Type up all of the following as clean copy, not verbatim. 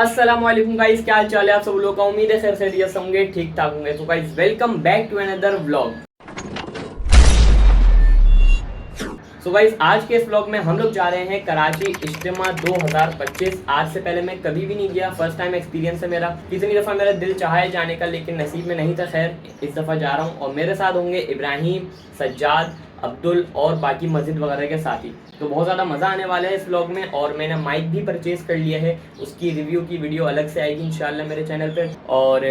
अस्सलाम वालेकुम गाइस, क्या हाल चाल है आप सब लोगों का। उम्मीद है खैर खैरियत से होंगे, ठीक ठाक होंगे। तो guys welcome back to another vlog. So guys आज के इस व्लॉग में हम लोग जा रहे हैं कराची इज्तिमा 2025। आज से पहले मैं कभी भी नहीं गया, फर्स्ट टाइम एक्सपीरियंस है मेरा। कितनी दफ़ा मेरा दिल चाहा है जाने का लेकिन नसीब में नहीं था। खैर इस दफ़ा जा रहा हूँ और मेरे साथ होंगे इब्राहिम, सज्जाद, अब्दुल और बाकी मस्जिद वगैरह के साथी। तो बहुत ज़्यादा मज़ा आने वाला है इस व्लॉग में। और मैंने माइक भी परचेज़ कर लिया है, उसकी रिव्यू की वीडियो अलग से आएगी इंशाल्लाह मेरे चैनल पे। और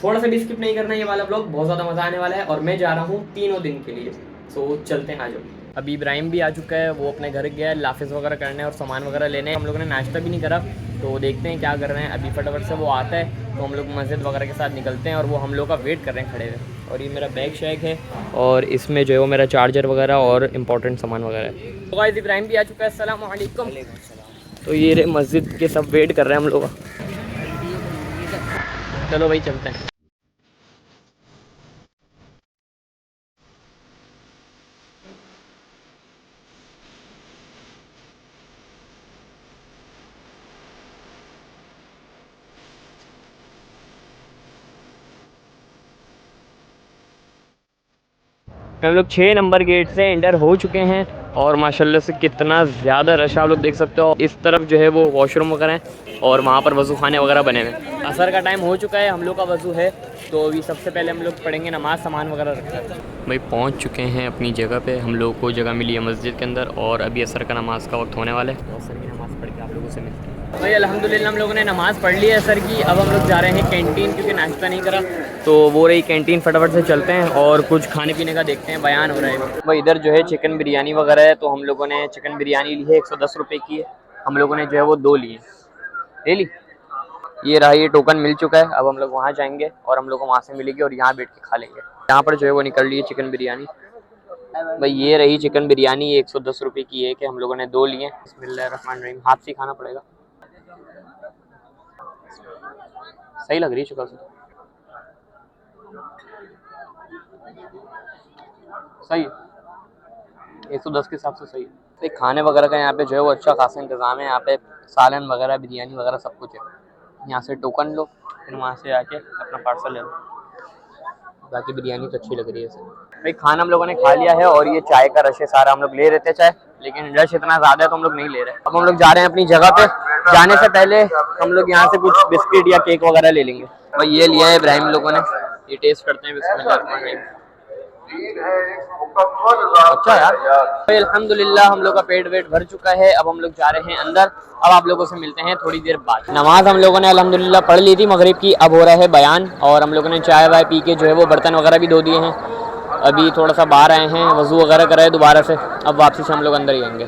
थोड़ा सा भी स्किप नहीं करना ये वाला व्लॉग, बहुत ज़्यादा मज़ा आने वाला है। और मैं जा रहा हूँ 3 दिन के लिए। सो चलते हैं, आ जाओ। अभी इब्राहिम भी आ चुका है, वो अपने घर गया है लाफिज़ वगैरह करने और सामान वगैरह लेने। हम लोगों ने नाश्ता भी नहीं करा, तो देखते हैं क्या कर रहे हैं। अभी फटाफट से वो आता है तो हम लोग मस्जिद वगैरह के साथ निकलते हैं और वो हम लोग का वेट कर रहे हैं खड़े हुए। और ये मेरा बैग शैग है और इसमें जो है वो मेरा चार्जर वगैरह और इंपॉर्टेंट सामान वगैरह है। तो गाइस इब्राहिम भी आ चुका है। अस्सलाम वालेकुम। तो ये रे मस्जिद के सब वेट कर रहे हैं हम लोग। चलो भाई चलते हैं। हम लोग 6 नंबर गेट से एंटर हो चुके हैं और माशाल्लाह से कितना ज़्यादा रश आप लोग देख सकते हो। इस तरफ जो है वो वॉशरूम वगैरह हैं और वहाँ पर वज़ू खाने वगैरह बने हुए हैं। असर का टाइम हो चुका है, हम लोग का वज़ू है तो अभी सबसे पहले हम लोग पढ़ेंगे नमाज़, सामान वगैरह रखते हैं। भाई पहुँच चुके हैं अपनी जगह पे। हम लोग को जगह मिली है मस्जिद के अंदर और अभी असर का नमाज़ का वक्त होने वाला है। असर की नमाज़ पढ़ के आप लोगों से मिलते हैं। भाई अल्हम्दुलिल्लाह हम लोगों ने नमाज़ पढ़ ली है असर की। अब हम लोग जा रहे हैं कैंटीन, क्योंकि नाश्ता नहीं करा तो वो रही कैंटीन। फटाफट से चलते हैं और कुछ खाने पीने का देखते हैं, बयान हो रहा है। भाई इधर जो है चिकन बिरयानी वगैरह है, तो हम लोगों ने चिकन बिरयानी ली है, 110 रुपये की है। हम लोगों ने जो है वो 2 लिए, ले ली। ये रहा, ये टोकन मिल चुका है। अब हम लोग वहाँ जाएंगे और हम लोग को वहाँ से मिलेगी और यहाँ बैठ के खा लेंगे। यहाँ पर जो है वो निकल रही है चिकन बिरयानी। भाई ये रही चिकन बिरयानी, 110 रुपये की है कि हम लोगों ने 2 लिए। बिस्मिल्लाहिर्रहमानिर्रहीम। हाथ से खाना पड़ेगा, सही लग रही है चिकन से, सही है। 110 के हिसाब से सही है। खाने वगैरह का यहाँ पे जो है वो अच्छा खासा इंतज़ाम है। यहाँ पे सालन वगैरह, बिरयानी वगैरह सब कुछ है। यहाँ से टोकन लो, फिर वहाँ से आके अपना पार्सल ले लो। बाकी बिरयानी तो अच्छी लग रही है इसे। भाई खाना हम लोगों ने खा लिया है और ये चाय का रश है सारा। हम लोग ले रहे थे चाय, लेकिन रश इतना ज़्यादा है तो हम लोग नहीं ले रहे। अब हम लोग जा रहे हैं अपनी जगह पे। जाने से पहले हम लोग यहाँ से कुछ बिस्किट या केक वगैरह ले लेंगे। भाई ये लिया है इब्राहिम लोगों ने, ये टेस्ट करते हैं। बिस्मिल्लाह। अच्छा यार, भाई अल्हम्दुलिल्लाह हम लोग का पेट वेट भर चुका है। अब हम लोग जा रहे हैं अंदर। अब आप लोगों से मिलते हैं थोड़ी देर बाद। नमाज हम लोगों ने अल्हम्दुलिल्लाह पढ़ ली थी मगरिब की। अब हो रहा है बयान और हम लोगों ने चाय वाय पी के जो है वो बर्तन वगैरह भी धो दिए हैं। अभी थोड़ा सा बाहर आए हैं, वज़ू वगैरह कराए दोबारा से। अब वापसी से हम लोग अंदर ही आएंगे।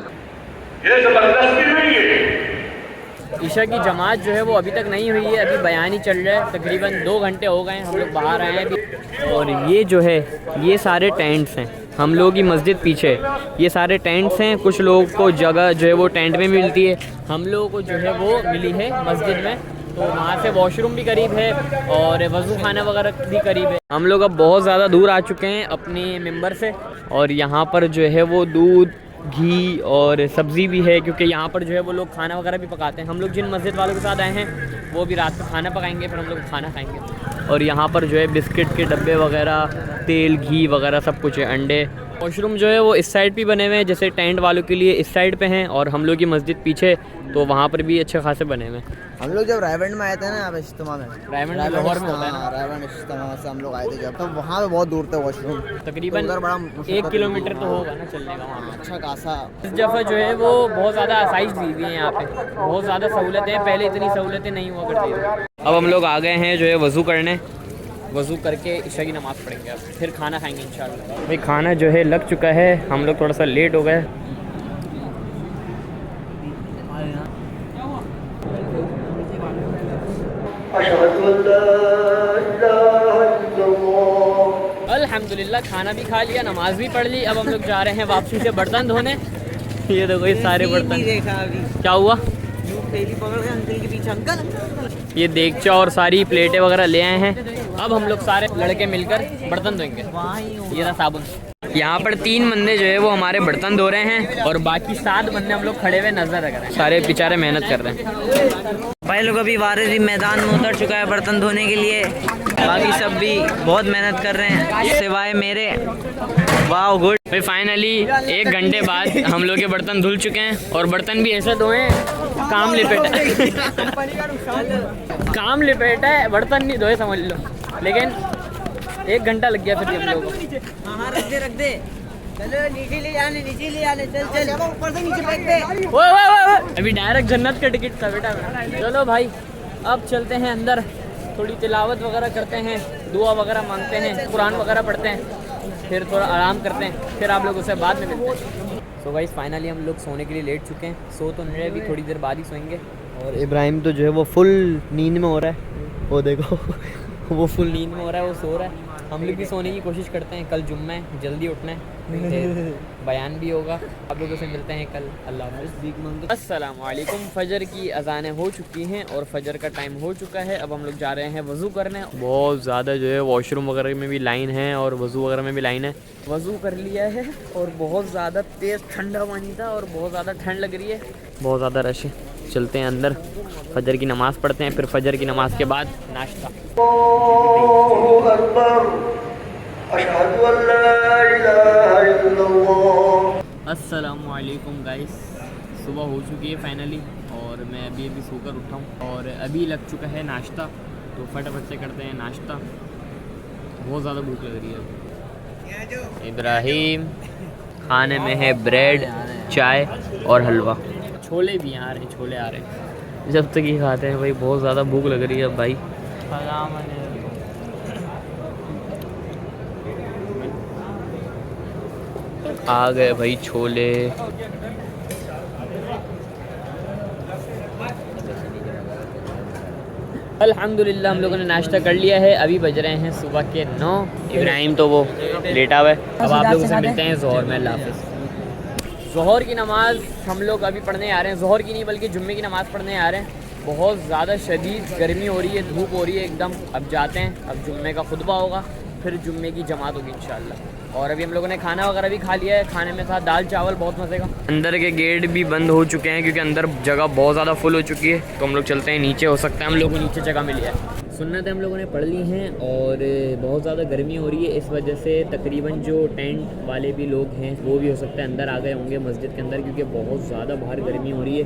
ईशा की जमात जो है वो अभी तक नहीं हुई है, अभी बयान ही चल रहा है। तकरीबन 2 घंटे हो गए हैं, हम लोग बाहर आए हैं अभी। और ये जो है ये सारे टेंट्स हैं, हम लोग की मस्जिद पीछे ये सारे टेंट्स हैं। कुछ लोगों को जगह जो है वो टेंट में मिलती है, हम लोगों को जो है वो मिली है मस्जिद में। तो वहाँ से वॉशरूम भी करीब है और वज़ू खाना वगैरह भी करीब है। हम लोग अब बहुत ज़्यादा दूर आ चुके हैं अपने मेंबर से। और यहाँ पर जो है वो दूध, घी और सब्ज़ी भी है, क्योंकि यहाँ पर जो है वो लोग खाना वगैरह भी पकाते हैं। हम लोग जिन मस्जिद वालों के साथ आए हैं वो भी रात को खाना पकाएंगे, फिर हम लोग खाना खाएंगे। और यहाँ पर जो है बिस्किट के डब्बे वगैरह, तेल, घी वगैरह सब कुछ है, अंडे। वॉशरूम जो है वो इस साइड भी बने हुए हैं, जैसे टेंट वालों के लिए इस साइड पे हैं और हम लोग की मस्जिद पीछे, तो वहाँ पर भी अच्छे खासे बने हुए हैं। हम लोग जब रायवंड में आए थे ना, यहाँ पे इज्तिमा में, रायवंड लाहौर में होता है ना, रायवंड इज्तिमा से हम लोग आए थे जब, तो वहाँ पे बहुत दूर थे वॉशरूम। तकरीबन तो बड़ा 1 किलोमीटर तो होगा ना चलने का वहाँ। अच्छा खासा। इस दफ़ा जो है वो बहुत ज़्यादा आसाइश दी हुई है यहाँ पे, बहुत ज़्यादा सहूलतें हैं। पहले इतनी सहूलतें नहीं हुआ करती थी। अब हम लोग आ गए हैं जो है वज़ू करने। वज़ू करके ईशा की नमाज़ पढ़ेंगे, अब फिर खाना खाएंगे इंशाल्लाह। भाई खाना जो है लग चुका है, हम लोग थोड़ा सा लेट हो गए। अल्हम्दुलिल्लाह खाना भी खा लिया, नमाज भी पढ़ ली। अब हम लोग जा रहे हैं वापसी से बर्तन धोने। ये देखो ये सारे बर्तन। क्या हुआ? अंकल के पीछे अंकल। ये देगचा और सारी प्लेटें वगैरह ले आए हैं। अब हम लोग सारे लड़के मिलकर बर्तन धोएंगे। ये रहा साबुन। यहाँ पर 3 बंदे जो है वो हमारे बर्तन धो रहे हैं और बाकी 7 बंदे हम लोग खड़े हुए नजर रख रहे हैं। सारे बेचारे मेहनत कर रहे हैं। भाई लोग अभी वारिस भी मैदान में उतर चुका है बर्तन धोने के लिए, बाकी सब भी बहुत मेहनत कर रहे हैं सिवाय मेरे। वाह गुड भाई फाइनली 1 घंटे बाद हम लोग के बर्तन धुल चुके हैं और बर्तन भी ऐसे धोए हैं काम लिपेटा काम लिपेटा है, बर्तन नहीं धोए समझ लो। लेकिन 1 घंटा लग गया फिर हम लोगों को। हाँ रख दे चलो नीचे ले जाने चल ऊपर से नीचे फेंक दे। ओए अभी डायरेक्ट जन्नत का टिकट था बेटा। चलो भाई अब चलते हैं अंदर, थोड़ी तिलावत वगैरह करते हैं, दुआ वगैरह मांगते हैं, कुरान वगैरह पढ़ते हैं, फिर थोड़ा आराम करते हैं, फिर आप लोगों से बाद में मिलते हैं। सो गाइस फाइनली हम लोग सोने के लिए लेट चुके हैं। सो तो नहीं, अभी थोड़ी देर बाद ही सोएंगे। और इब्राहिम तो जो है वो फुल नींद में हो रहा है, वो देखो वो फुल नींद में हो रहा है, वो सो रहा है। हम लोग भी सोने की कोशिश करते हैं, कल जुम्मा है, जल्दी उठना है, बयान भी होगा। आप लोगों से मिलते हैं कल। अल्लाह हाफ़िज़। अस्सलाम वालेकुम। फ़जर की अज़ानें हो चुकी हैं और फ़जर का टाइम हो चुका है। अब हम लोग जा रहे हैं वज़ू करने। बहुत ज़्यादा जो है वॉशरूम वगैरह में भी लाइन है और वज़ू वगैरह में भी लाइन है। वज़ू कर लिया है और बहुत ज़्यादा तेज़ ठंडा पानी था और बहुत ज़्यादा ठंड लग रही है, बहुत ज़्यादा रश है। चलते हैं अंदर, फ़जर की नमाज़ पढ़ते हैं, फिर फ़जर की नमाज़ के बाद नाश्ता। अस्सलामु अलैकुम गाइस, सुबह हो चुकी है फाइनली और मैं अभी सोकर उठा हूँ और अभी लग चुका है नाश्ता। तो फटाफट से करते हैं नाश्ता, बहुत ज़्यादा भूख लग रही है। इब्राहिम खाने में है ब्रेड, चाय और हलवा। छोले भी आ रहे हैं, छोले आ रहे हैं। जब तक ही खाते हैं भाई, बहुत ज़्यादा भूख लग रही है अब भाई। आ गए भाई छोले। अल्हम्दुलिल्लाह हम लोगों ने नाश्ता कर लिया है। अभी बज रहे हैं सुबह के 9। इब्राहिम तो वो लेटा हुआ है। अब आप लोगों से मिलते हैं ज़ोहर में। अल्लाह हाफ़िज़। ज़ोहर की नमाज़ हम लोग अभी पढ़ने आ रहे हैं। ज़ोहर की नहीं बल्कि जुम्मे की नमाज़ पढ़ने आ रहे हैं। बहुत ज़्यादा शदीद गर्मी हो रही है, धूप हो रही है एकदम। अब जाते हैं, अब जुम्मे का खुतबा होगा, फिर जुम्मे की जमात होगी इंशाअल्लाह। और अभी हम लोगों ने खाना वगैरह भी खा लिया है। खाने में था दाल चावल, बहुत मज़े का। अंदर के गेट भी बंद हो चुके हैं क्योंकि अंदर जगह बहुत ज़्यादा फुल हो चुकी है। तो हम लोग चलते हैं नीचे, हो सकता है हम लोग को नीचे जगह मिली है। सुन्नतें हम लोगों ने पढ़ ली हैं और बहुत ज़्यादा गर्मी हो रही है, इस वजह से तकरीबन जो टेंट वाले भी लोग हैं वो भी हो सकता है अंदर आ गए होंगे मस्जिद के अंदर, क्योंकि बहुत ज़्यादा बाहर गर्मी हो रही है।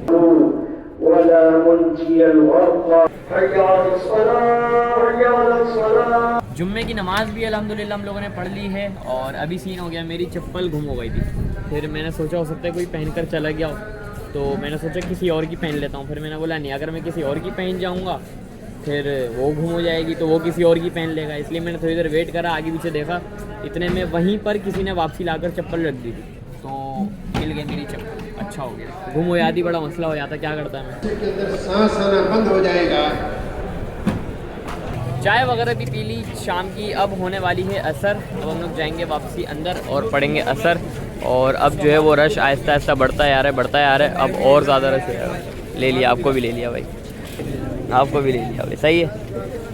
जुम्मे की नमाज भी अल्हम्दुलिल्लाह हम लोगों ने पढ़ ली है और अभी सीन हो गया, मेरी चप्पल गुम हो गई थी। फिर मैंने सोचा हो सकता है कोई पहनकर चला गया हो, तो मैंने सोचा किसी और की पहन लेता हूँ। फिर मैंने बोला नहीं, अगर मैं किसी और की पहन जाऊँगा फिर वो गुम हो जाएगी, तो वो किसी और की पहन लेगा। इसलिए मैंने थोड़ी देर वेट करा, आगे पीछे देखा, इतने में वहीं पर किसी ने वापसी लाकर चप्पल रख दी थी, तो मिल गई मेरी चप्पल। अच्छा हो गया, गुम हो जाती बड़ा मसला हो जाता, क्या करता है मैं। सांस आना बंद हो जाएगा। चाय वगैरह भी पी ली शाम की। अब होने वाली है असर। अब हम लोग जाएंगे वापसी अंदर और पढ़ेंगे असर। और अब जो है वो रश आहिस्ता आहिस्ता बढ़ता आ रहा है, बढ़ता आ रहा है। अब और ज़्यादा रश हो जाएगा। ले लिया, आपको भी ले लिया भाई, आपको भी ले लिया भाई, सही है।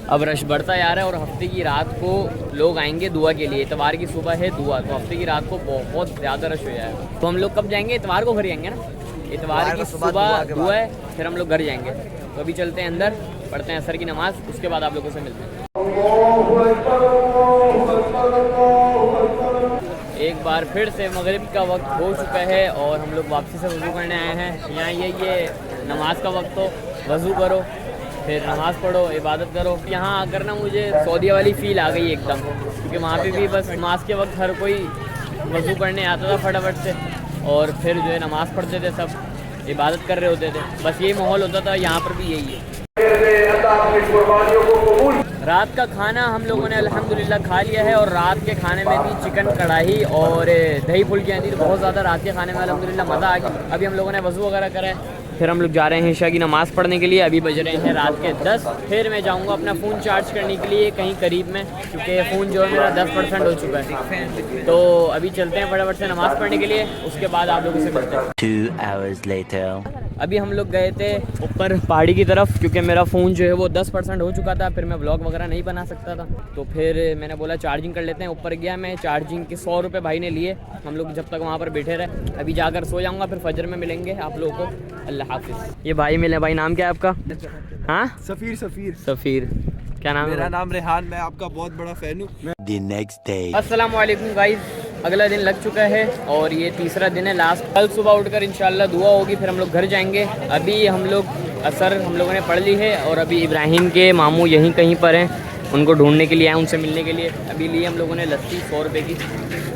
अब रश बढ़ता जा रहा है और हफ्ते की रात को लोग आएंगे दुआ के लिए। इतवार की सुबह है दुआ, तो हफ्ते की रात को बहुत ज़्यादा रश हो जाएगा। तो हम लोग कब जाएंगे? इतवार को घर जाएंगे ना। इतवार की सुबह दुआ है, फिर हम लोग घर जाएंगे। तो अभी चलते हैं अंदर, पढ़ते हैं असर की नमाज़, उसके बाद आप लोगों से मिलते हैं। एक बार फिर से मगरिब का वक्त हो चुका है और हम लोग वापसी से वज़ू करने आए हैं। यहाँ ये नमाज का वक्त हो, वज़ू करो, फिर नमाज़ पढ़ो, इबादत करो। यहाँ आकर ना मुझे सऊदीया वाली फ़ील आ गई एकदम, क्योंकि वहाँ पे भी बस नमाज के वक्त हर कोई वज़ू करने आता था फटाफट से, और फिर जो है नमाज़ पढ़ते थे, सब इबादत कर रहे होते थे। बस यही माहौल होता था, यहाँ पर भी यही है। रात का खाना हम लोगों ने अल्हम्दुलिल्लाह खा लिया है और रात के खाने में थी चिकन कढ़ाई और दही फुल्कियाँ थी। तो बहुत ज़्यादा रात के खाने में अल्हम्दुलिल्लाह मज़ा आ गया। अभी हम लोगों ने वज़ू वगैरह करा है, फिर हम लोग जा रहे हैं ईशा की नमाज़ पढ़ने के लिए। अभी बज रहे हैं रात के 10। फिर मैं जाऊँगा अपना फ़ोन चार्ज करने के लिए कहीं करीब में, क्योंकि फ़ोन जो है मेरा 10% हो चुका है। तो अभी चलते हैं फटाफट से नमाज़ पढ़ने के लिए, उसके बाद आप लोगों से मिलते हैं। 2 hours later. अभी हम लोग गए थे ऊपर पहाड़ी की तरफ, क्योंकि मेरा फ़ोन जो है वो 10% हो चुका था, फिर मैं व्लॉग वगैरह नहीं बना सकता था। तो फिर मैंने बोला चार्जिंग कर लेते हैं। ऊपर गया मैं, चार्जिंग के 100 रुपये भाई ने लिए। हम लोग जब तक वहाँ पर बैठे रहे, अभी जाकर सो जाऊँगा, फिर फजर में मिलेंगे आप लोगों को। अल्लाह हाफिज़। ये भाई मिले। भाई नाम क्या है आपका? हाँ, सफ़ीर। क्या नाम है? मेरा नाम रेहान, मैं आपका बहुत बड़ा फ़ैन हूँ। The next day. अस्सलाम वालेकुम गाइस, अगला दिन लग चुका है और ये तीसरा दिन है लास्ट। कल सुबह उठकर इंशाल्लाह दुआ होगी, फिर हम लोग घर जाएंगे। अभी हम लोग असर हम लोगों ने पढ़ ली है और अभी इब्राहिम के मामू यहीं कहीं पर हैं, उनको ढूंढने के लिए आए, उनसे मिलने के लिए। अभी लिए हम लोगों ने लस्सी 100 रुपये की,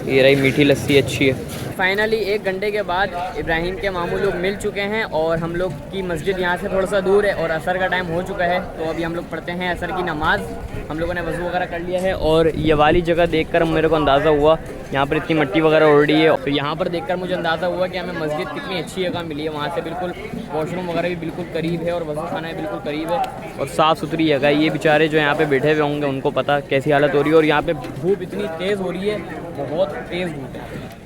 ये रही मीठी लस्सी, अच्छी है। फाइनली 1 घंटे के बाद इब्राहिम के मामू लोग मिल चुके हैं और हम लोग की मस्जिद यहाँ से थोड़ा सा दूर है और असर का टाइम हो चुका है। तो अभी हम लोग पढ़ते हैं असर की नमाज़। हम लोगों ने वज़ू वगैरह कर लिया है और ये वाली जगह देखकर मेरे को अंदाज़ा हुआ, यहाँ पर इतनी मिट्टी वगैरह उड़ रही है, तो यहाँ पर देखकर मुझे अंदाज़ा हुआ कि हमें मस्जिद कितनी अच्छी जगह मिली है। वहाँ से बिल्कुल वॉशरूम वगैरह भी बिल्कुल करीब है और वज़ू खाना भी बिल्कुल करीब है और साफ़ सुथरी जगह है। ये बेचारे जो यहाँ पे बैठे हुए होंगे उनको पता कैसी हालत हो रही है। और यहाँ पे धूप इतनी तेज़ हो रही है, बहुत तेज़ धूप है।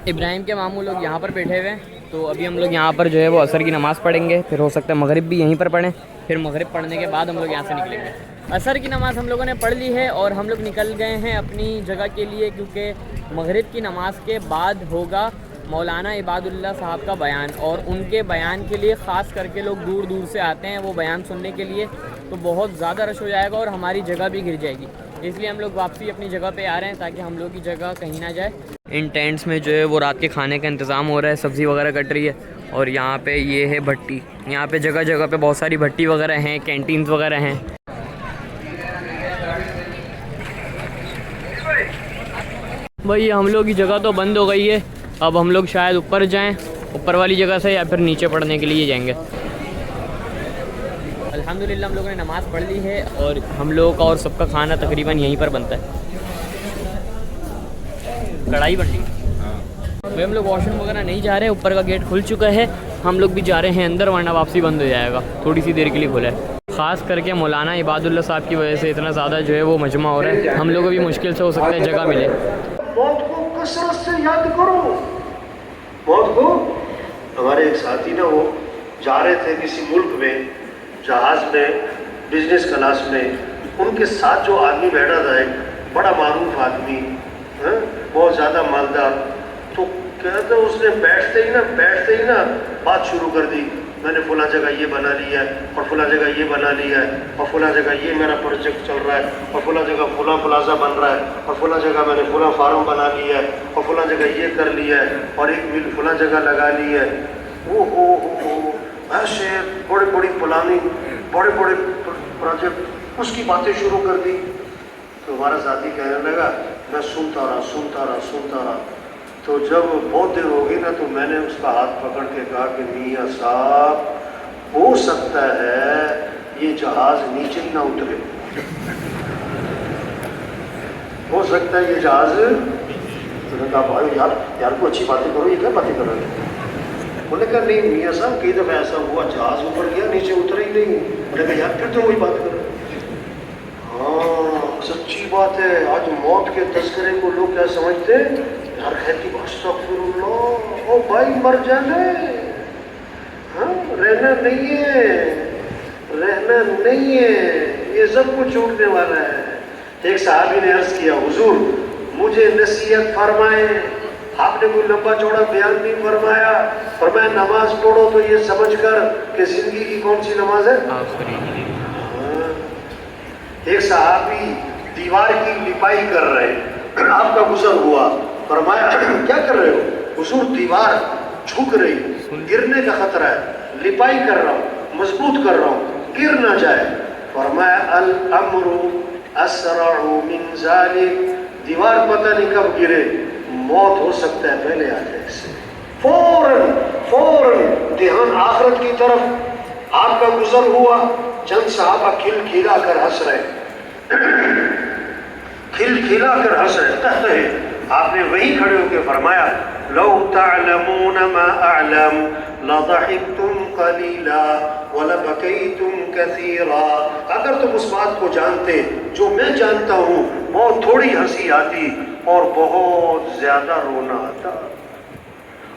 इब्राहिम के मामू लोग यहाँ पर बैठे हुए हैं, तो अभी हम लोग यहाँ पर जो है वो असर की नमाज़ पढ़ेंगे, फिर हो सकता है मगरिब भी यहीं पर पढ़ें। फिर मगरिब पढ़ने के बाद हम लोग यहाँ से निकलेंगे। असर की नमाज़ हम लोगों ने पढ़ ली है और हम लोग निकल गए हैं अपनी जगह के लिए, क्योंकि मगरिब की नमाज़ के बाद होगा मौलाना इबादुल्लाह साहब का बयान और उनके बयान के लिए ख़ास करके लोग दूर दूर से आते हैं वो बयान सुनने के लिए। तो बहुत ज़्यादा रश हो जाएगा और हमारी जगह भी गिर जाएगी, इसलिए हम लोग वापसी अपनी जगह पे आ रहे हैं ताकि हम लोग की जगह कहीं ना जाए। इन टेंट्स में जो है वो रात के खाने का इंतज़ाम हो रहा है, सब्ज़ी वगैरह कट रही है और यहाँ पे ये है भट्टी। यहाँ पे जगह जगह पे बहुत सारी भट्टी वगैरह हैं, कैंटीन्स वगैरह हैं। भाई हम लोग की जगह तो बंद हो गई है, अब हम लोग शायद ऊपर जाएं, ऊपर वाली जगह से, या फिर नीचे पढ़ने के लिए जाएंगे। अल्हम्दुलिल्लाह हम लोगों ने नमाज़ पढ़ ली है और हम लोगों का और सबका खाना तकरीबन यहीं पर बनता है। कढ़ाई बन रही है। भाई हम लोग वॉशरूम वगैरह नहीं जा रहे, ऊपर का गेट खुल चुका है, हम लोग भी जा रहे हैं अंदर, वरना वापसी बंद हो जाएगा। थोड़ी सी देर के लिए खुला है। ख़ास करके मौलाना इबादुल्लाह साहब की वजह से इतना ज़्यादा जो है वो मजमा हो रहा है, हम लोगों को भी मुश्किल से हो सकता है जगह मिले। मौत को कसरत से याद करो। मौत को, हमारे एक साथी ना, वो जा रहे थे किसी मुल्क में जहाज़ में, बिजनेस क्लास में, उनके साथ जो आदमी बैठा था, एक बड़ा मारूफ आदमी, बहुत ज़्यादा मालदार, तो कहते उसने बैठते ही ना बात शुरू कर दी। मैंने फुला जगह ये बना लिया है और फुला जगह ये बना लिया है और फुला जगह ये मेरा प्रोजेक्ट चल रहा है और फुला जगह फुला प्लाजा बन रहा है और फुला जगह मैंने फुला फार्म बना लिया है और फुला जगह ये कर लिया है और एक मिल फुला जगह लगा ली है। वो ऐसे बड़े बड़ी प्लानिंग, बड़े बड़े प्रोजेक्ट, उसकी बातें शुरू कर दी। तो हमारा साथी कहने लगा, मैं सुनता रहा। तो जब बहुत देर हो गई ना, तो मैंने उसका हाथ पकड़ के कहा कि मियाँ साहब, हो सकता है ये जहाज नीचे ही ना उतरे, हो सकता है ये जहाज। तो कहा भाई यार को अच्छी बातें करो, ये क्या बातें कर रहे हैं? बोले कहा नहीं मियाँ साहब, कई दफ़ा ऐसा हुआ जहाज ऊपर गया नीचे उतरा ही नहीं। बोले कहा यार फिर तो वही बात करो। हाँ सच्ची बात है, आज मौत के तस्करे को लोग क्या समझते हैं, यार खैर की अस्तगफिरुल्लाह, ओ भाई मर जाने, हाँ रहना नहीं है, ये सब कुछ छूटने वाला है। एक साहबी ने अर्ज किया, हुजूर मुझे नसीहत फरमाए, आपने कोई लंबा चौड़ा बयान नहीं फरमाया, फरमाया नमाज पढ़ो तो ये समझकर कि जिंदगी की कौन सी नमाज है। एक सहाबी दीवार की लिपाई कर रहे, आपका गुजर हुआ, फरमाया क्या कर रहे हो? हुजूर दीवार झुक रही, गिरने का खतरा है, लिपाई कर रहा हूँ, मजबूत कर रहा हूँ, गिर ना जाए। फरमाया अल अम्रु अस्रअु मिन ज़ालिक, दीवार पता नहीं कब गिरे, मौत हो सकता है पहले आ जाए इससे। फौरन ध्यान आखिरत की तरफ। आपका गुजर हुआ, चंद साहबा खिलखिला कर हंस रहे, खिलखिला कर हंस रहे, आपने वहीं खड़े होकर फरमाया, लौ तअलमून मा अअलम लदहिकतुम कलीला वलबकैतुम कसीरा। अगर तुम उस बात को जानते जो मैं जानता हूँ, बहुत थोड़ी हंसी आती और बहुत ज्यादा रोना आता।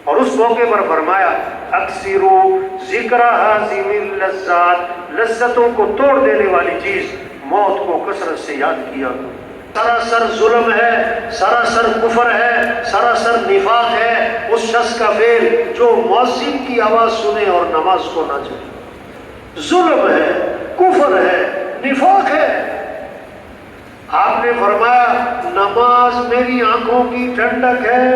और उस मौके पर फरमाया, अक्सिरू जिक्र हाज़िमिल लज़्ज़ात, लज्जतों को तोड़ देने वाली चीज मौत को कसरत से याद किया करो। सरासर जुल्म है, सरासर कुफर है, सरासर निफाक है उस शख्स का फेल जो मौसिम की आवाज सुने और नमाज को ना चले। जुल्म है, कुफर है, निफाक है। आपने फरमाया, नमाज मेरी आंखों की ठंडक है,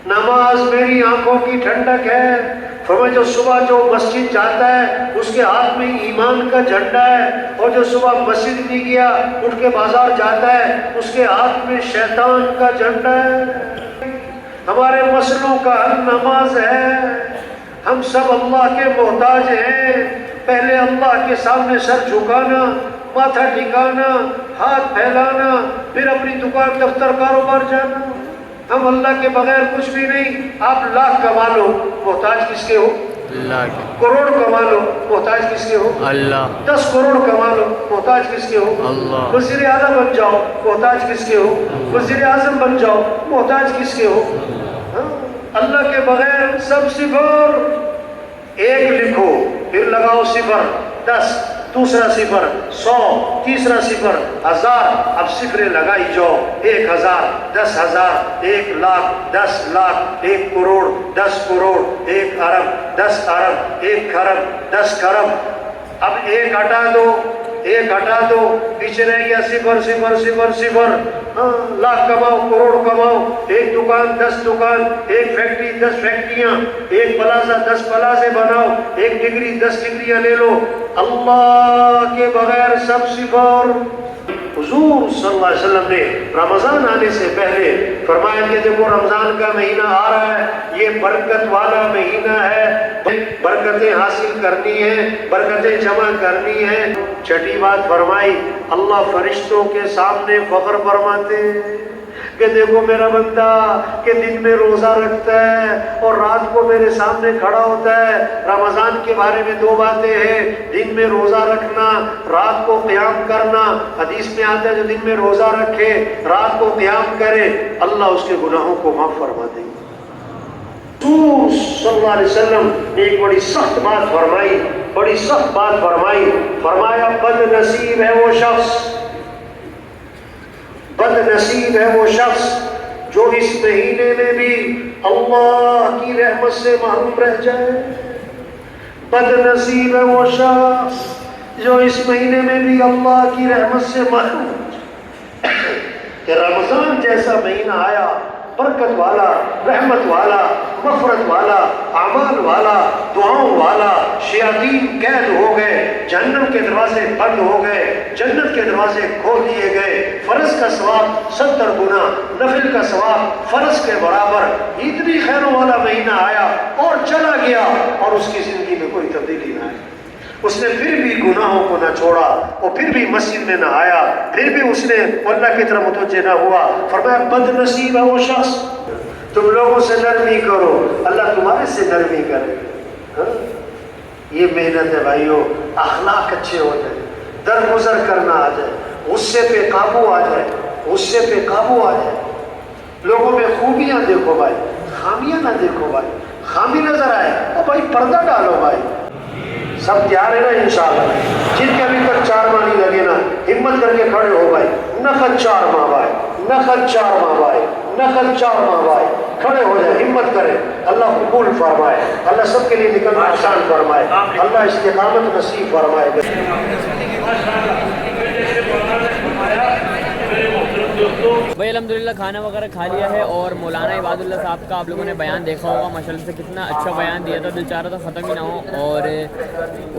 नमाज मेरी आंखों की ठंडक है। फरमाया, जो सुबह जो मस्जिद जाता है उसके हाथ में ईमान का झंडा है, और जो सुबह मस्जिद नहीं गया उठ के बाजार जाता है उसके हाथ में शैतान का झंडा है। हमारे मसलों का हल नमाज है। हम सब अल्लाह के मोहताज हैं। पहले अल्लाह के सामने सर झुकाना, माथा टिकाना, हाथ फैलाना, फिर अपनी दुकान दफ्तर कारोबार जाना। हम अल्लाह के बगैर कुछ भी नहीं। आप लाख कमा लो, मोहताज किसके हो? अल्लाह के। करोड़ कमा लो, मोहताज किसके हो? अल्लाह। 10 करोड़ कमा लो, मोहताज किसके हो? अल्लाह। वज़ीर आज़म बन जाओ, मोहताज किसके हो? वज़ीर आज़म बन जाओ, मोहताज किसके हो? हाँ? अल्लाह के बगैर सब सिफर। 1 लिखो, फिर लगाओ सिफर, 10, दूसरा सिफर 100, तीसरा सिफर 1000। अब सिफरें लगाई जाओ, 1000, 10,000, 1 लाख, 10 लाख, 1 करोड़, 10 करोड़, 1 अरब, 10 अरब, 1 खरब, 10 खरब। अब 1 हटा दो, 1 हटा दो, पीछे रह गया सिफर सिफर सिफर सिफर। हाँ, लाख कमाओ, करोड़ कमाओ, 1 दुकान, 10 दुकान, 1 फैक्ट्री, 10 फैक्ट्रियां, 1 प्लाजा, 10 प्लाजे बनाओ, 1 डिग्री, 10 डिग्रियां ले लो। अल्लाह के बगैर सब सिफर। हुजूर सल्लल्लाहु अलैहि वसल्लम ने रमजान आने से पहले फरमाया कि देखो रमजान का महीना आ रहा है, ये बरकत वाला महीना है, बरकतें हासिल करनी है, बरकतें जमा करनी है। छठी बात फरमाई, अल्लाह फरिश्तों के सामने फख्र फरमाते कि देखो मेरा बंदा कि दिन में रोजा रखता है और रात को मेरे सामने खड़ा होता है। रमजान के बारे में 2 बातें हैं, दिन में रोजा रखना, रात को क़याम करना। हदीस में आता है जो दिन में रोजा रखे, रात को क़याम करे, अल्लाह उसके गुनाहों को माफ फरमा देगा। सल्लल्लाहु अलैहि वसल्लम ने एक बड़ी सख्त बात फरमाई, बड़ी सख्त बात फरमाई। फरमाया, बदनसीब है वो शख्स, बदनसीब है वो शख्स जो इस महीने में भी अल्लाह की रहमत से महरूम रह जाए। बदनसीब है वो शख्स जो इस महीने में भी अल्लाह की रहमत से महरूम रह जाए। कि रमजान जैसा महीना आया, बरकत वाला, रहमत वाला, मफ़रत वाला, अमाल वाला, दुआओं वाला, शयातीन कैद हो गए, जन्नत के दरवाजे बंद हो गए, जन्नत के दरवाजे खोल दिए गए। फर्ज का सवाब 70 गुना, नफिल का सवाब फर्ज के बराबर। इतनी खैरों वाला महीना आया और चला गया और उसकी जिंदगी में कोई तब्दीली ना आई। उसने फिर भी गुनाहों को ना छोड़ा, और फिर भी मस्जिद में ना आया, फिर भी उसने अल्लाह की तरफ मुतवज्जे ना हुआ। फरमाया, बदनसीब है वो शख्स। तुम लोगों से नरमी करो, अल्लाह तुम्हारे से नरमी करे। हाँ? ये मेहनत है भाइयों। अखलाक अच्छे हो जाए, दरगुजर करना आ जाए, गुस्से पे काबू आ जाए, गुस्से पे काबू आ जाए। लोगों में खूबियां देखो भाई, खामियां ना देखो भाई। खामी नजर आए तो भाई पर्दा डालो भाई। सब तैयार है ना इंशाअल्लाह? जिनके अभी तक 4 माह नहीं लगे ना, हिम्मत करके खड़े हो भाई। नखत 4 माह भाई, नखत 4 माह भाई, नखत 4 माह भाई। खड़े हो जाए, हिम्मत करें। अल्लाह कबूल फरमाए, अल्लाह सबके लिए निकलना आसान फरमाए, अल्लाह इस्तिकामत नसीब फरमाए। भाई अल्हम्दुलिल्लाह खाना वगैरह खा लिया है, और मौलाना इबादुल्लाह साहब का आप लोगों ने बयान देखा होगा, माशाल्लाह से कितना अच्छा बयान दिया था, दिल चाह रहा था ख़त्म ही ना हो। और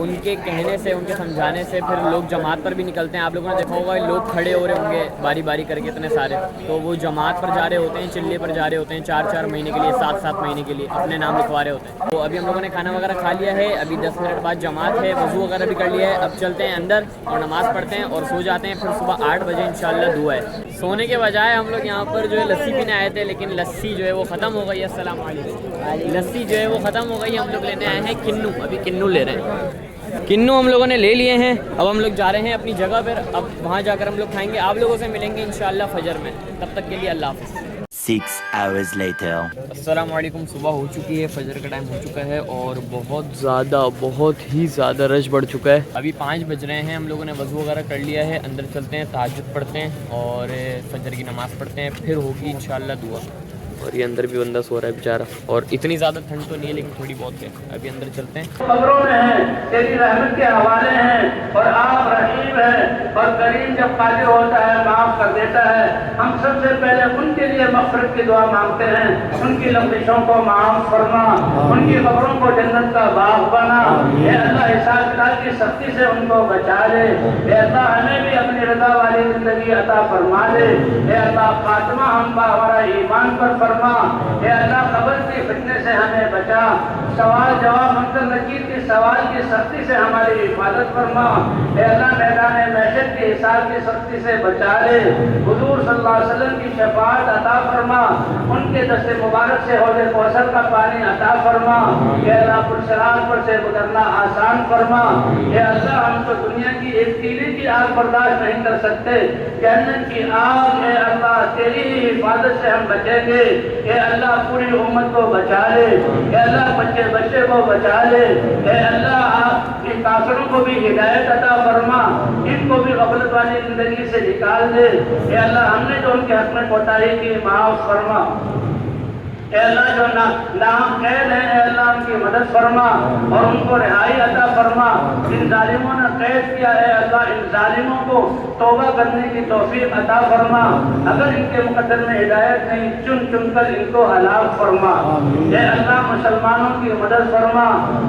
उनके कहने से, उनके समझाने से फिर लोग जमात पर भी निकलते हैं। आप लोगों ने देखा होगा लोग खड़े हो रहे होंगे बारी बारी करके इतने सारे, तो वो जमात पर जा रहे होते हैं, चिल्ले पर जा रहे होते हैं 4-4 महीने के लिए, 7-7 महीने के लिए अपने नाम लिखवा रहे होते हैं। तो अभी हम लोगों ने खाना वगैरह खा लिया है, अभी 10 मिनट बाद जमात है, वज़ू वगैरह भी कर लिया है। अब चलते हैं अंदर और नमाज़ पढ़ते हैं और सो जाते हैं। फिर सुबह 8 बजे इंशाल्लाह दुआ है। सोने के के बजाय हम लोग यहाँ पर जो है लस्सी पीने आए थे, लेकिन लस्सी जो है वो ख़त्म हो गई। अस्सलाम वालेकुम। लस्सी जो है वो ख़त्म हो गई। हम लोग लेने आए हैं किन्नू। अभी किन्नू ले रहे हैं। किन्नू हम लोगों ने ले लिए हैं। अब हम लोग जा रहे हैं अपनी जगह पर। अब वहाँ जाकर हम लोग खाएंगे। आप लोगों से मिलेंगे इंशाल्लाह फजर में। तब तक के लिए अल्लाह हाफ़िज़। 6 hours later. अस्सलाम वालेकुम। सुबह हो चुकी है, फजर का टाइम हो चुका है और बहुत ही ज़्यादा रश बढ़ चुका है। अभी 5 बज रहे हैं। हम लोगों ने वज़ू वगैरह कर लिया है। अंदर चलते हैं, तहज्जुद पढ़ते हैं और फजर की नमाज़ पढ़ते हैं। फिर होगी इंशाल्लाह दुआ। और ये अंदर भी बंदा सो रहा है बेचारा। और इतनी ज़्यादा ठंड तो नहीं है, लेकिन थोड़ी बहुत है। अभी अंदर चलते हैं। खबरों में है, तेरी रहमत के हवाले हैं और आप रहीम हैं और करीम जब कादिर होता है माफ़ कर देता है। हम सबसे पहले उनके लिए मग़फ़िरत की दुआ मांगते हैं। उनकी लम्बिशों को माफ़ फरमा, उनकी खबरों को जन्नत का बाग बना। ये अल्लाह हिसाब किताब की सख्ती से उनको बचा ले। ये अल्लाह हमें भी अपनी रज़ा वाली ज़िंदगी अता फरमा ले। ये अल्लाह फातिमा हम हमारा ईमान पर फरमा। ये अल्लाह कब्र की फितने से हमें बचा। सवाल जवाब मुनकर नकीर के सवाल की सख्ती से हमारी हिफाजत फरमा। ये अल्लाह मैदान महशर के हिसाब की सख्ती से बचा ले। हुजूर सल्लल्लाहु अलैहि वसल्लम की शफाअत अता फरमा। उनके दस्ते मुबारक से हौज़ कौसर का पानी अता फरमा। ये अल्लाह पुरसरात पर से गुजरना आसान फरमा। ये अल्लाह हम तो दुनिया की एक तीली की आग बर्दाश्त नहीं कर सकते। जहन्नम की आग है अल्लाह तेरी ही हिफाजत से हम बचेंगे। ये अल्लाह पूरी उम्मत को बचा ले। ये अल्लाह बच्चे को बचा ले। ये अल्लाह इन काफिरों को भी हिदायत अता फरमा। इनको भी गफलत वाली जिंदगी से निकाल दे। ये अल्लाह हमने जो उनके हक में कोताही की माफ फरमा। ए अल्लाह जो नाम कैद है, ए अल्लाह उनकी मदद फरमा और उनको रिहाई अता फरमा। इन जालिमों ने कैद किया है अल्लाह, इन जालिमों को तौबा करने की तौफीक अता फरमा। अगर इनके मुकद्दर में हिदायत नहीं, चुन चुन कर इनको हलाक फरमा। ये अल्लाह मुसलमानों की मदद फरमा।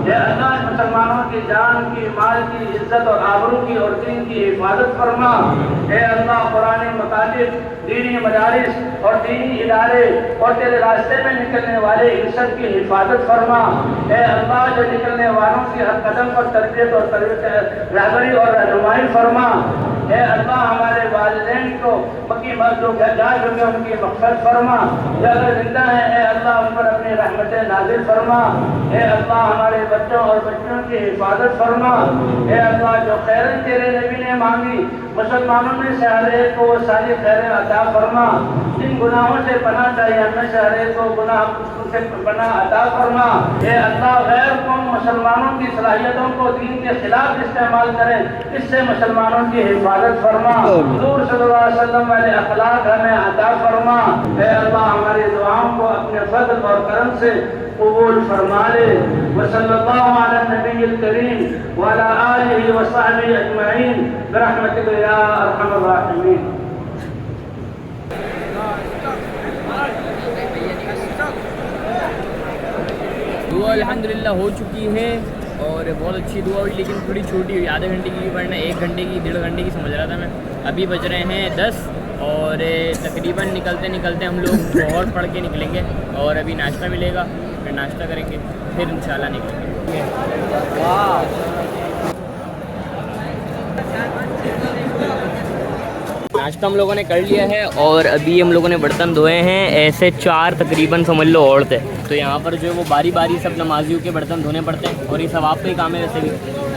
ये अल्लाह मुसलमानों की जान की, माल की, इज्जत और आबरू की और दीन की हिफाजत फरमा। ये अल्लाह कुरानी मकातिब, दीनी मदारिस और दीनी इदारे और तेरे रास्ते में निकलने वाले इन सब की हिफाजत फरमा। ए अल्लाह जो निकलने वालों की हर कदम पर तरबियत और रहबरी और रहनुमाई फरमा। ए अल्लाह हमारे वालिदैन को मक्की जो जा चुके उनकी मग़फ़िरत फरमा। जो अगर जिंदा है ए अल्लाह उन पर अपनी रहमतें नाज़िल फरमा। ए अल्लाह हमारे बच्चों और बच्चियों की हिफाजत फरमा। ए अल्लाह जो खैरें तेरे नबी ने मांगी, मुसलमानों में से हर एक को वो सारी खैरें अता फरमा। जिन गुनाहों से पनाह चाहिए हमें से हर एक को गुनाह से पनाह अता फरमा। ए अल्लाह गैर कौम मुसलमानों की सलाहियतों को दीन के खिलाफ इस्तेमाल करें, इससे मुसलमानों की हिफाजत फरमा। हुज़ूर सल्लल्लाहु अलैहि वसल्लम वाले अखलाक हमें अता फरमा। ए अल्लाह हमारी दुआओं को अपने फज़ल और करम से कबूल फरमा ले। वसल्लल्लाहु अला नबिय्यिल करीम व अला आलिहि व सहबिहि अजमईन बिरहमतिका या अरहमर राहिमीन। दुआ अल्हम्दुलिल्लाह हो चुकी है और बहुत अच्छी दुआ हुई, लेकिन थोड़ी छोटी हुई। आधे घंटे की वरना 1 घंटे की, 1.5 घंटे की समझ रहा था मैं। अभी बज रहे हैं 10 और तकरीबन निकलते निकलते हम लोग और पढ़ के निकलेंगे और अभी नाश्ता मिलेगा, फिर नाश्ता करेंगे, फिर इंशाल्लाह निकलेंगे। नाश्ता हम लोगों ने कर लिया है और अभी हम लोगों ने बर्तन धोए हैं। ऐसे 4 तकरीबन समझ लो औरत है, तो यहाँ पर जो है वो बारी बारी सब नमाजियों के बर्तन धोने पड़ते हैं और ये सब आपका ही काम है वैसे भी।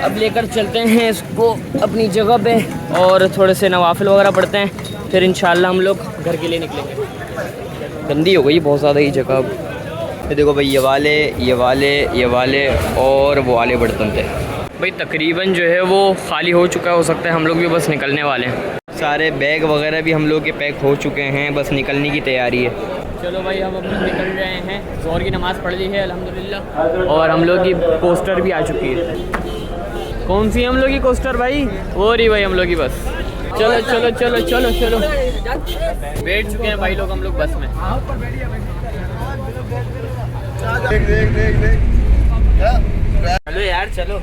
अब लेकर चलते हैं इसको अपनी जगह पे और थोड़े से नवाफिल वगैरह पढ़ते हैं, फिर इंशाल्लाह हम लोग घर के लिए निकलेंगे। गंदी हो गई बहुत ज़्यादा ये जगह। अब ये देखो भाई, ये वाले और वो वाले बर्तन थे भाई। तकरीबन जो है वो खाली हो चुका है, हो सकता है हम लोग भी बस निकलने वाले हैं। सारे बैग वगैरह भी हम लोग के पैक हो चुके हैं, बस निकलने की तैयारी है। चलो भाई हम लोग निकल रहे हैं। ज़ोहर की नमाज़ पढ़ ली है अल्हम्दुलिल्लाह और हम लोग की कोस्टर भी आ चुकी है। कौन सी हम लोग की कोस्टर भाई? वो रही भाई हम लोग की बस। चलो चलो चलो चलो चलो, बैठ चुके हैं भाई लोग हम लोग बस में। चलो यार चलो,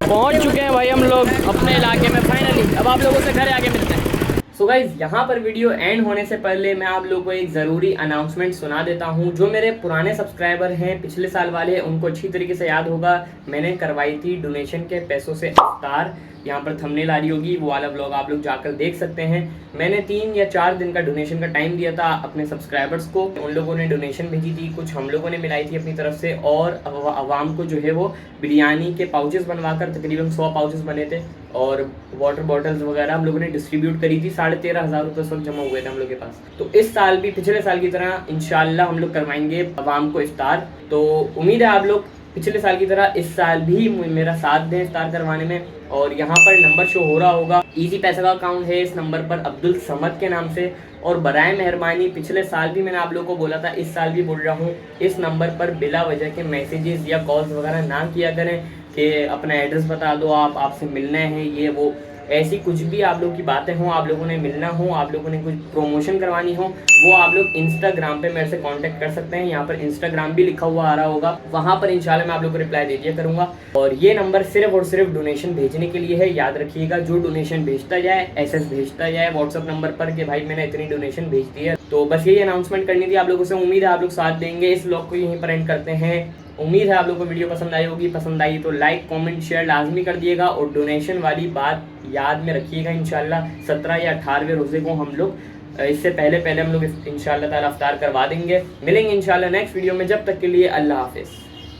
पहुंच चुके हैं भाई हम लोग अपने इलाके में फाइनली। अब आप लोगों से घर आके मिलते हैं। सो गाइज यहाँ पर वीडियो एंड होने से पहले मैं आप लोगों को एक ज़रूरी अनाउंसमेंट सुना देता हूँ। जो मेरे पुराने सब्सक्राइबर हैं पिछले साल वाले, उनको अच्छी तरीके से याद होगा मैंने करवाई थी डोनेशन के पैसों से इफ्तार। यहाँ पर थंबनेल आ रही होगी, वो वाला व्लॉग आप लोग जाकर देख सकते हैं। मैंने 3 या 4 दिन का डोनेशन का टाइम दिया था अपने सब्सक्राइबर्स को। उन लोगों ने डोनेशन भेजी थी, कुछ हम लोगों ने मिलाई थी अपनी तरफ से, और आवाम को जो है वो बिरयानी के पाउचेस बनवाकर, तकरीबन 100 पाउचेस बने थे, और वाटर बॉटल्स वगैरह हम लोगों ने डिस्ट्रीब्यूट करी थी। 13,500 रुपये उस वक्त जमा हुए थे हम लोग के पास। तो इस साल भी पिछले साल की तरह इंशाल्लाह हम लोग करवाएंगे आवाम को इफ्तार। तो उम्मीद है आप लोग पिछले साल की तरह इस साल भी मेरा साथ दें इफ्तार करवाने में। और यहाँ पर नंबर शो हो रहा होगा, इजी पैसा का अकाउंट है इस नंबर पर अब्दुल समद के नाम से। और बराए मेहरबानी, पिछले साल भी मैंने आप लोगों को बोला था, इस साल भी बोल रहा हूँ, इस नंबर पर बिला वजह के मैसेजेस या कॉल्स वगैरह ना किया करें कि अपना एड्रेस बता दो, आपसे मिलना है, ये वो, ऐसी कुछ भी आप लोगों की बातें हों, आप लोगों ने मिलना हो, आप लोगों ने कुछ प्रमोशन करवानी हो, वो आप लोग इंस्टाग्राम पे मेरे से कांटेक्ट कर सकते हैं। यहाँ पर इंस्टाग्राम भी लिखा हुआ आ रहा होगा, वहाँ पर इंशाल्लाह मैं आप लोगों को रिप्लाई दे दिया करूँगा। और ये नंबर सिर्फ और सिर्फ डोनेशन भेजने के लिए है, याद रखिएगा। जो डोनेशन भेजता जाए, एसएस भेजता जाए व्हाट्सअप नंबर पर कि भाई मैंने इतनी डोनेशन भेज दी है। तो बस यही अनाउंसमेंट करनी थी आप लोगों से। उम्मीद है आप लोग साथ देंगे। इस व्लॉग को यहीं पर एंड करते हैं। उम्मीद है आप लोगों को वीडियो पसंद आई होगी। पसंद आई तो लाइक, कमेंट, शेयर लाजमी कर दिएगा। और डोनेशन वाली बात याद में रखिएगा। इंशाल्लाह 17 या 18वें रोज़े को हम लोग, इससे पहले हम लोग इंशाल्लाह ताला इफ्तार करवा देंगे। मिलेंगे इंशाल्लाह नेक्स्ट वीडियो में। जब तक के लिए अल्लाह हाफिज़।